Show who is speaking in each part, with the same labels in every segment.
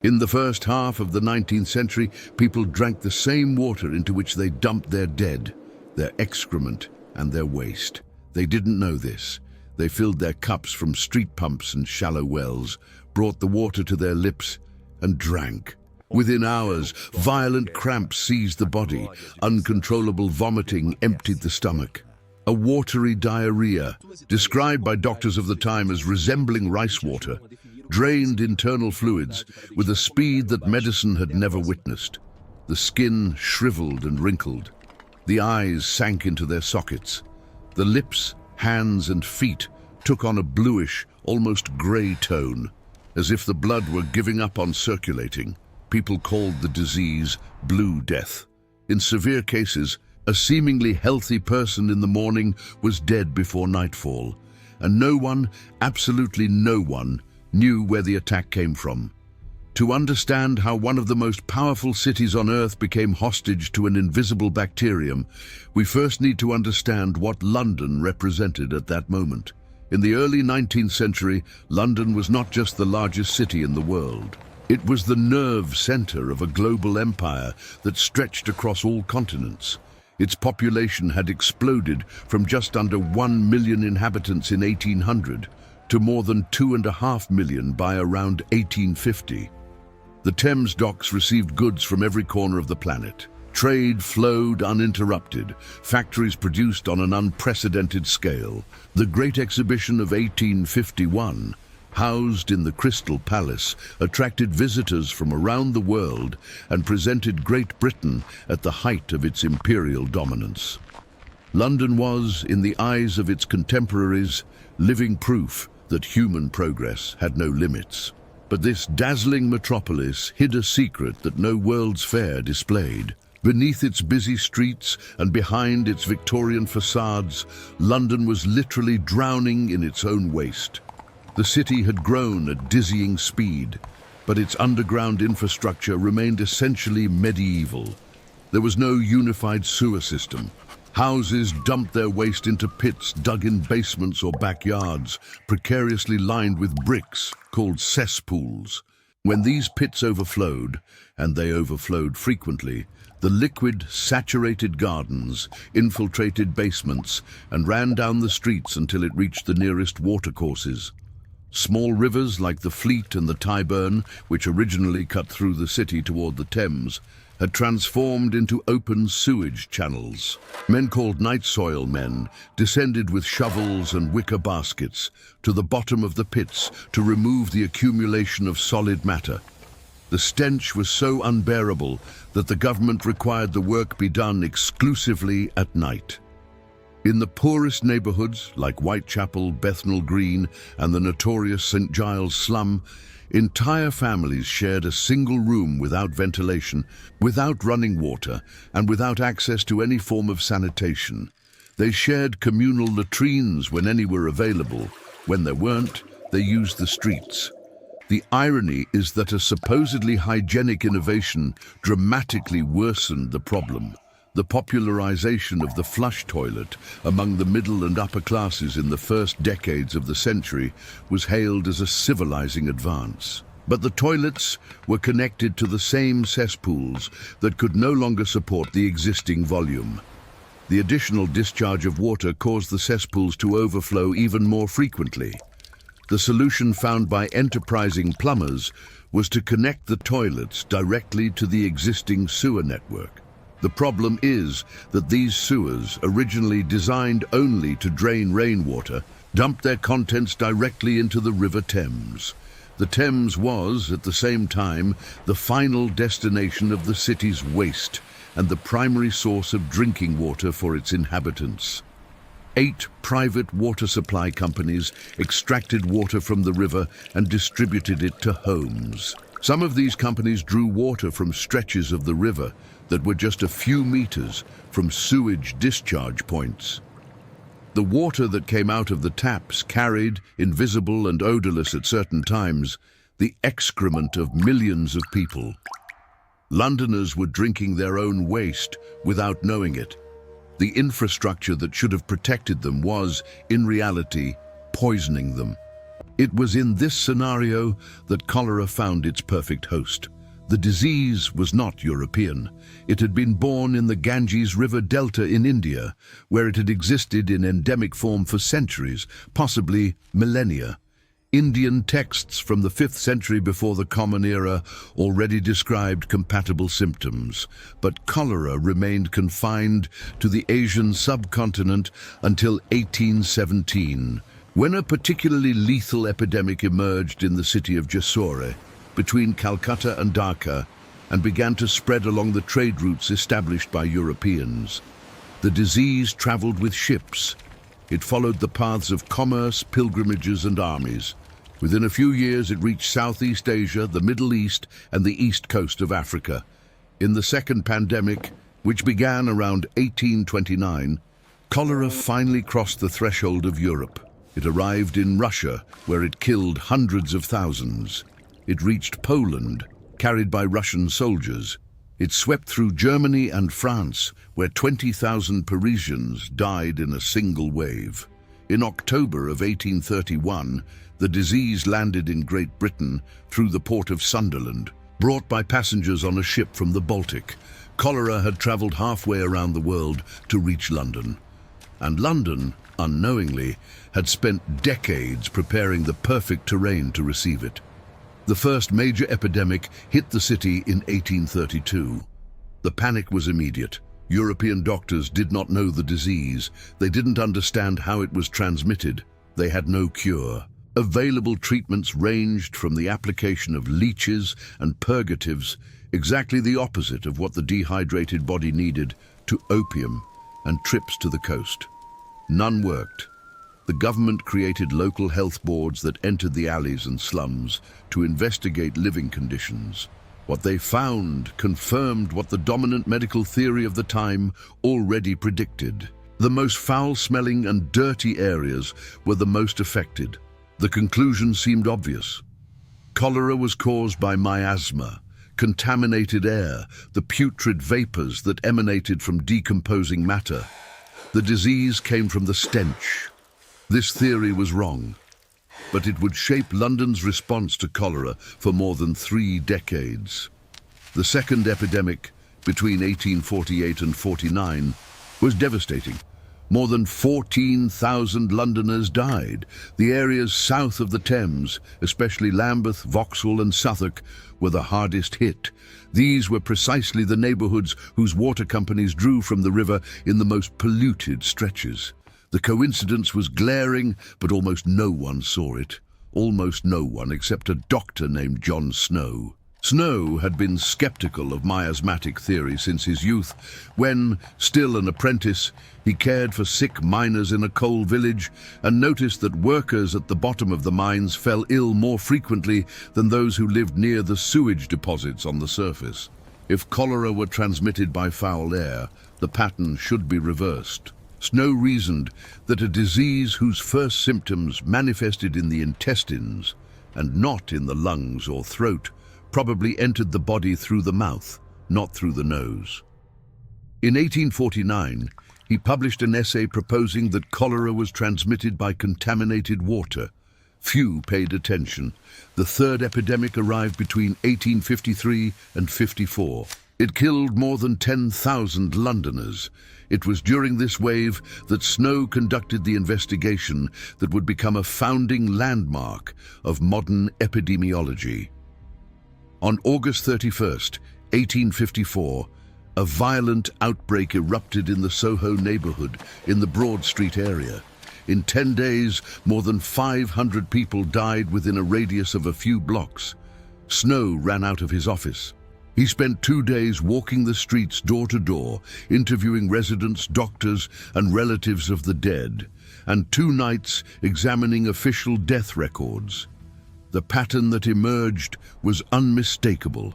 Speaker 1: In the first half of the 19th century, people drank the same water into which they dumped their dead, their excrement, and their waste. They didn't know this. They filled their cups from street pumps and shallow wells, brought the water to their lips, and drank. Within hours, violent cramps seized the body. Uncontrollable vomiting emptied the stomach. A watery diarrhea, described by doctors of the time as resembling rice water, drained internal fluids with a speed that medicine had never witnessed. The skin shriveled and wrinkled. The eyes sank into their sockets. The lips, hands, and feet took on a bluish, almost grey tone, as if the blood were giving up on circulating. People called the disease Blue Death. In severe cases, a seemingly healthy person in the morning was dead before nightfall, and no one, absolutely no one, knew where the attack came from. To understand how one of the most powerful cities on Earth became hostage to an invisible bacterium, we first need to understand what London represented at that moment. In the early 19th century, London was not just the largest city in the world. It was the nerve center of a global empire that stretched across all continents. Its population had exploded from just under 1 million inhabitants in 1800 to more than 2.5 million by around 1850. The Thames docks received goods from every corner of the planet. Trade flowed uninterrupted. Factories produced on an unprecedented scale. The Great Exhibition of 1851, housed in the Crystal Palace, attracted visitors from around the world and presented Great Britain at the height of its imperial dominance. London was, in the eyes of its contemporaries, living proof that human progress had no limits. But this dazzling metropolis hid a secret that no World's Fair displayed. Beneath its busy streets and behind its Victorian facades, London was literally drowning in its own waste. The city had grown at dizzying speed, but its underground infrastructure remained essentially medieval. There was no unified sewer system. Houses dumped their waste into pits dug in basements or backyards, precariously lined with bricks called cesspools. When these pits overflowed, and they overflowed frequently, the liquid saturated gardens, infiltrated basements, and ran down the streets until it reached the nearest watercourses. Small rivers like the Fleet and the Tyburn, which originally cut through the city toward the Thames, had transformed into open sewage channels. Men called night soil men descended with shovels and wicker baskets to the bottom of the pits to remove the accumulation of solid matter. The stench was so unbearable that the government required the work be done exclusively at night. In the poorest neighborhoods, like Whitechapel, Bethnal Green, and the notorious St. Giles slum, entire families shared a single room without ventilation, without running water, and without access to any form of sanitation. They shared communal latrines when any were available. When there weren't, they used the streets. The irony is that a supposedly hygienic innovation dramatically worsened the problem. The popularization of the flush toilet among the middle and upper classes in the first decades of the century was hailed as a civilizing advance. But the toilets were connected to the same cesspools that could no longer support the existing volume. The additional discharge of water caused the cesspools to overflow even more frequently. The solution found by enterprising plumbers was to connect the toilets directly to the existing sewer network. The problem is that these sewers, originally designed only to drain rainwater, dumped their contents directly into the River Thames. The Thames was, at the same time, the final destination of the city's waste and the primary source of drinking water for its inhabitants. 8 private water supply companies extracted water from the river and distributed it to homes. Some of these companies drew water from stretches of the river that were just a few meters from sewage discharge points. The water that came out of the taps carried, invisible and odorless at certain times, the excrement of millions of people. Londoners were drinking their own waste without knowing it. The infrastructure that should have protected them was, in reality, poisoning them. It was in this scenario that cholera found its perfect host. The disease was not European. It had been born in the Ganges River Delta in India, where it had existed in endemic form for centuries, possibly millennia. Indian texts from the 5th century before the Common Era already described compatible symptoms, but cholera remained confined to the Asian subcontinent until 1817, when a particularly lethal epidemic emerged in the city of Jessore, between Calcutta and Dhaka, and began to spread along the trade routes established by Europeans. The disease traveled with ships. It followed the paths of commerce, pilgrimages, and armies. Within a few years, it reached Southeast Asia, the Middle East, and the east coast of Africa. In the second pandemic, which began around 1829, cholera finally crossed the threshold of Europe. It arrived in Russia, where it killed hundreds of thousands. It reached Poland, carried by Russian soldiers. It swept through Germany and France, where 20,000 Parisians died in a single wave. In October of 1831, the disease landed in Great Britain through the port of Sunderland, brought by passengers on a ship from the Baltic. Cholera had traveled halfway around the world to reach London. And London, unknowingly, had spent decades preparing the perfect terrain to receive it. The first major epidemic hit the city in 1832. The panic was immediate. European doctors did not know the disease. They didn't understand how it was transmitted. They had no cure. Available treatments ranged from the application of leeches and purgatives, exactly the opposite of what the dehydrated body needed, to opium and trips to the coast. None worked. The government created local health boards that entered the alleys and slums to investigate living conditions. What they found confirmed what the dominant medical theory of the time already predicted. The most foul-smelling and dirty areas were the most affected. The conclusion seemed obvious. Cholera was caused by miasma, contaminated air, the putrid vapors that emanated from decomposing matter. The disease came from the stench. This theory was wrong, but it would shape London's response to cholera for more than 3 decades. The second epidemic, between 1848 and 49, was devastating. More than 14,000 Londoners died. The areas south of the Thames, especially Lambeth, Vauxhall and Southwark, were the hardest hit. These were precisely the neighbourhoods whose water companies drew from the river in the most polluted stretches. The coincidence was glaring, but almost no one saw it. Almost no one except a doctor named John Snow. Snow had been skeptical of miasmatic theory since his youth, when, still an apprentice, he cared for sick miners in a coal village and noticed that workers at the bottom of the mines fell ill more frequently than those who lived near the sewage deposits on the surface. If cholera were transmitted by foul air, the pattern should be reversed. Snow reasoned that a disease whose first symptoms manifested in the intestines and not in the lungs or throat probably entered the body through the mouth, not through the nose. In 1849, he published an essay proposing that cholera was transmitted by contaminated water. Few paid attention. The third epidemic arrived between 1853 and 54. It killed more than 10,000 Londoners. It was during this wave that Snow conducted the investigation that would become a founding landmark of modern epidemiology. On August 31st, 1854, a violent outbreak erupted in the Soho neighbourhood in the Broad Street area. In 10 days, more than 500 people died within a radius of a few blocks. Snow ran out of his office. He spent 2 days walking the streets door to door, interviewing residents, doctors, and relatives of the dead, and 2 nights examining official death records. The pattern that emerged was unmistakable.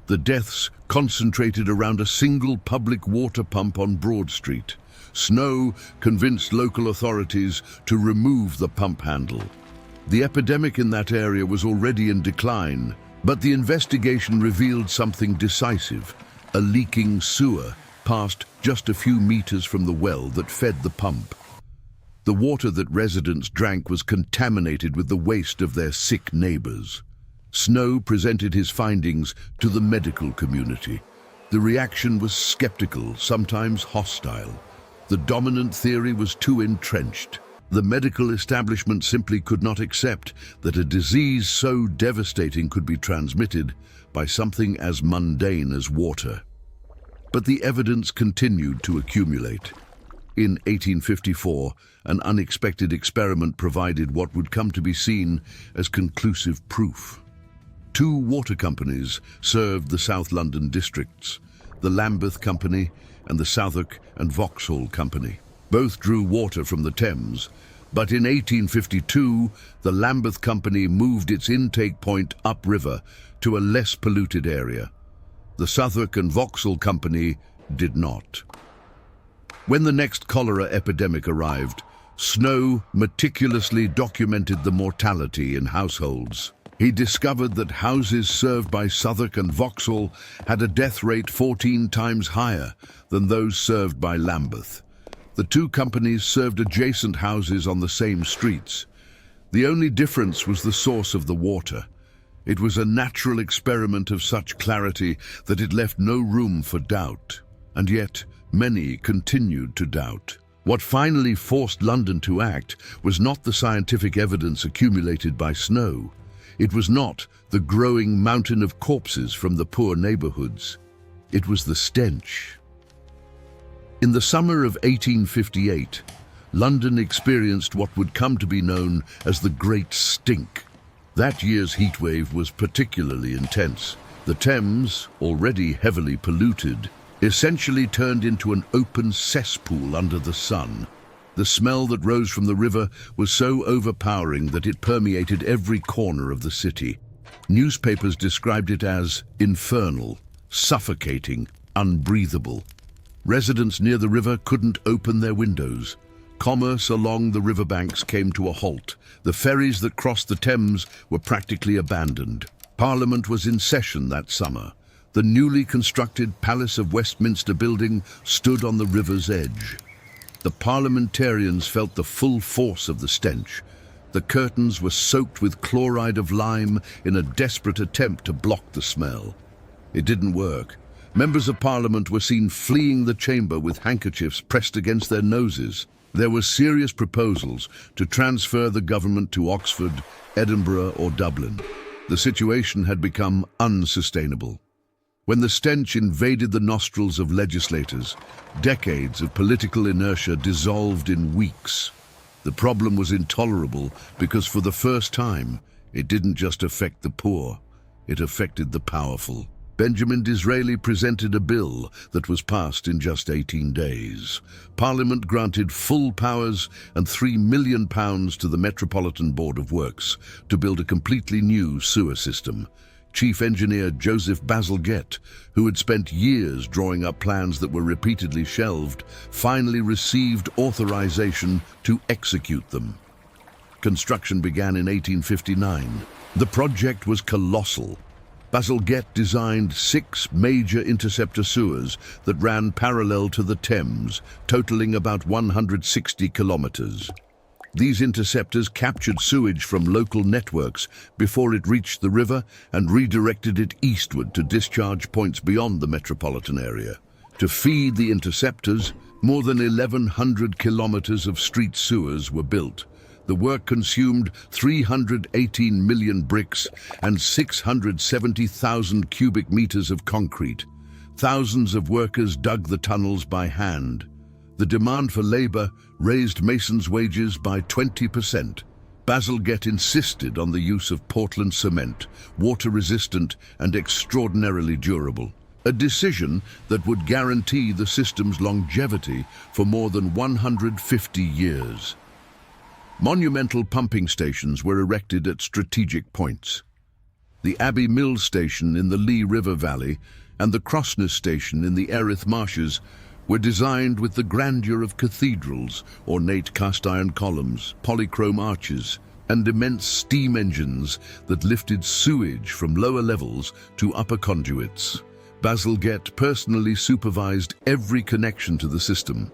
Speaker 1: The deaths concentrated around a single public water pump on Broad Street. Snow convinced local authorities to remove the pump handle. The epidemic in that area was already in decline, but the investigation revealed something decisive: a leaking sewer passed just a few meters from the well that fed the pump. The water that residents drank was contaminated with the waste of their sick neighbors. Snow presented his findings to the medical community. The reaction was skeptical, sometimes hostile. The dominant theory was too entrenched. The medical establishment simply could not accept that a disease so devastating could be transmitted by something as mundane as water. But the evidence continued to accumulate. In 1854, an unexpected experiment provided what would come to be seen as conclusive proof. Two water companies served the South London districts, the Lambeth Company and the Southwark and Vauxhall Company. Both drew water from the Thames, but in 1852, the Lambeth Company moved its intake point upriver to a less polluted area. The Southwark and Vauxhall Company did not. When the next cholera epidemic arrived, Snow meticulously documented the mortality in households. He discovered that houses served by Southwark and Vauxhall had a death rate 14 times higher than those served by Lambeth. The two companies served adjacent houses on the same streets. The only difference was the source of the water. It was a natural experiment of such clarity that it left no room for doubt. And yet, many continued to doubt. What finally forced London to act was not the scientific evidence accumulated by Snow. It was not the growing mountain of corpses from the poor neighborhoods. It was the stench. In the summer of 1858, London experienced what would come to be known as the Great Stink. That year's heatwave was particularly intense. The Thames, already heavily polluted, essentially turned into an open cesspool under the sun. The smell that rose from the river was so overpowering that it permeated every corner of the city. Newspapers described it as infernal, suffocating, unbreathable. Residents near the river couldn't open their windows. Commerce along the riverbanks came to a halt. The ferries that crossed the Thames were practically abandoned. Parliament was in session that summer. The newly constructed Palace of Westminster building stood on the river's edge. The parliamentarians felt the full force of the stench. The curtains were soaked with chloride of lime in a desperate attempt to block the smell. It didn't work. Members of Parliament were seen fleeing the chamber with handkerchiefs pressed against their noses. There were serious proposals to transfer the government to Oxford, Edinburgh or Dublin. The situation had become unsustainable. When the stench invaded the nostrils of legislators, decades of political inertia dissolved in weeks. The problem was intolerable because for the first time, it didn't just affect the poor, it affected the powerful. Benjamin Disraeli presented a bill that was passed in just 18 days. Parliament granted full powers and £3 million to the Metropolitan Board of Works to build a completely new sewer system. Chief Engineer Joseph Bazalgette, who had spent years drawing up plans that were repeatedly shelved, finally received authorization to execute them. Construction began in 1859. The project was colossal. Bazalgette designed 6 major interceptor sewers that ran parallel to the Thames, totaling about 160 kilometers. These interceptors captured sewage from local networks before it reached the river and redirected it eastward to discharge points beyond the metropolitan area. To feed the interceptors, more than 1,100 kilometers of street sewers were built. The work consumed 318 million bricks and 670,000 cubic meters of concrete. Thousands of workers dug the tunnels by hand. The demand for labor raised masons' wages by 20%. Bazalgette insisted on the use of Portland cement, water-resistant and extraordinarily durable. A decision that would guarantee the system's longevity for more than 150 years. Monumental pumping stations were erected at strategic points. The Abbey Mills Station in the Lee River Valley and the Crossness Station in the Erith Marshes were designed with the grandeur of cathedrals, ornate cast-iron columns, polychrome arches, and immense steam engines that lifted sewage from lower levels to upper conduits. Bazalgette personally supervised every connection to the system.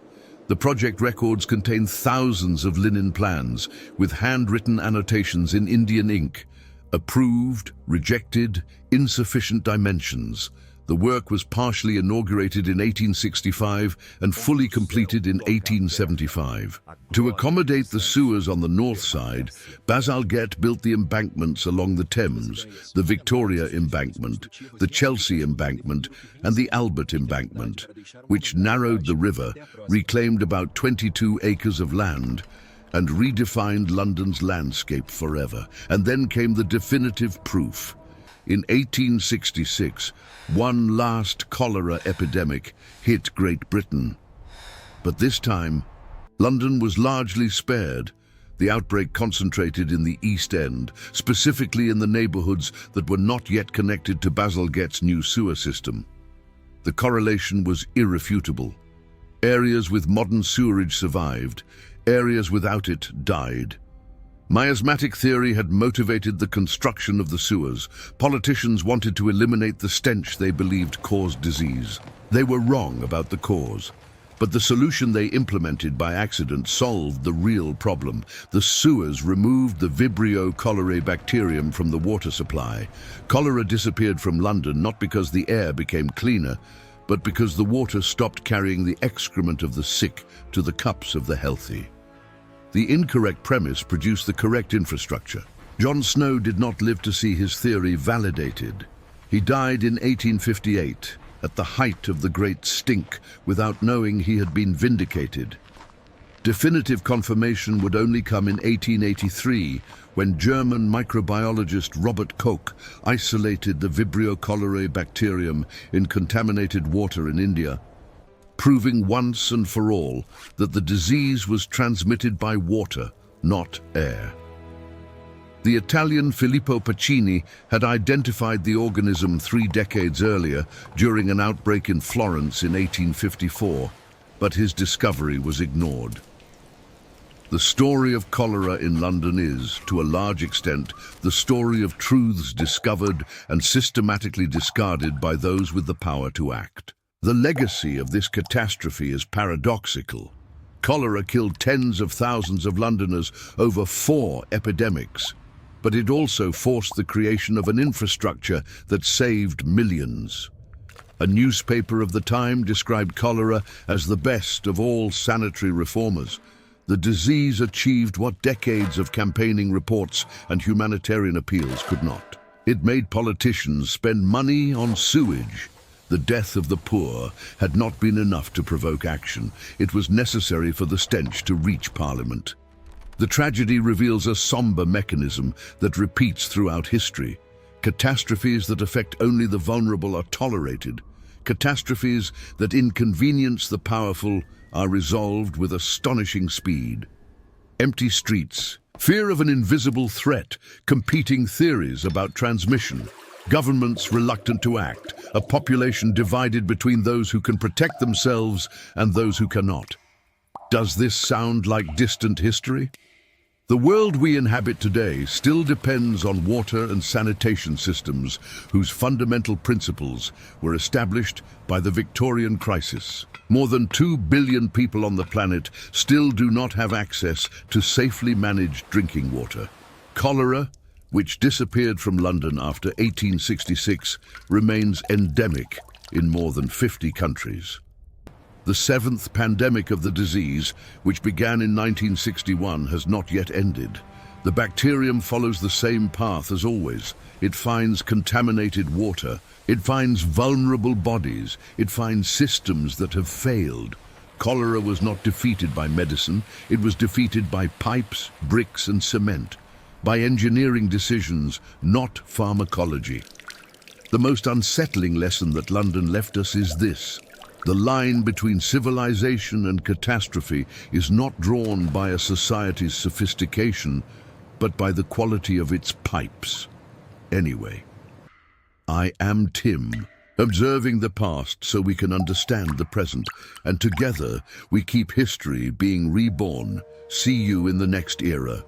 Speaker 1: The project records contain thousands of linen plans with handwritten annotations in Indian ink. Approved, rejected, insufficient dimensions. The work was partially inaugurated in 1865 and fully completed in 1875. To accommodate the sewers on the north side, Bazalgette built the embankments along the Thames, the Victoria Embankment, the Chelsea Embankment, and the Albert Embankment, which narrowed the river, reclaimed about 22 acres of land, and redefined London's landscape forever. And then came the definitive proof. In 1866, one last cholera epidemic hit Great Britain. But this time, London was largely spared. The outbreak concentrated in the East End, specifically in the neighbourhoods that were not yet connected to Bazalgette's new sewer system. The correlation was irrefutable. Areas with modern sewerage survived, areas without it died. Miasmatic theory had motivated the construction of the sewers. Politicians wanted to eliminate the stench they believed caused disease. They were wrong about the cause, but the solution they implemented by accident solved the real problem. The sewers removed the Vibrio cholerae bacterium from the water supply. Cholera disappeared from London not because the air became cleaner, but because the water stopped carrying the excrement of the sick to the cups of the healthy. The incorrect premise produced the correct infrastructure. John Snow did not live to see his theory validated. He died in 1858, at the height of the Great Stink, without knowing he had been vindicated. Definitive confirmation would only come in 1883, when German microbiologist Robert Koch isolated the Vibrio cholerae bacterium in contaminated water in India, proving once and for all that the disease was transmitted by water, not air. The Italian Filippo Pacini had identified the organism 3 decades earlier during an outbreak in Florence in 1854, but his discovery was ignored. The story of cholera in London is, to a large extent, the story of truths discovered and systematically discarded by those with the power to act. The legacy of this catastrophe is paradoxical. Cholera killed tens of thousands of Londoners over 4 epidemics, but it also forced the creation of an infrastructure that saved millions. A newspaper of the time described cholera as the best of all sanitary reformers. The disease achieved what decades of campaigning reports and humanitarian appeals could not. It made politicians spend money on sewage. The death of the poor had not been enough to provoke action. It was necessary for the stench to reach Parliament. The tragedy reveals a somber mechanism that repeats throughout history. Catastrophes that affect only the vulnerable are tolerated. Catastrophes that inconvenience the powerful are resolved with astonishing speed. Empty streets, fear of an invisible threat, competing theories about transmission, governments reluctant to act, a population divided between those who can protect themselves and those who cannot. Does this sound like distant history? The world we inhabit today still depends on water and sanitation systems whose fundamental principles were established by the Victorian crisis. More than 2 billion people on the planet still do not have access to safely managed drinking water. Cholera, which disappeared from London after 1866, remains endemic in more than 50 countries. The 7th pandemic of the disease, which began in 1961, has not yet ended. The bacterium follows the same path as always. It finds contaminated water, it finds vulnerable bodies, it finds systems that have failed. Cholera was not defeated by medicine, it was defeated by pipes, bricks and cement. By engineering decisions, not pharmacology. The most unsettling lesson that London left us is this. The line between civilization and catastrophe is not drawn by a society's sophistication, but by the quality of its pipes. Anyway, I am Tim, observing the past so we can understand the present, and together we keep history being reborn. See you in the next era.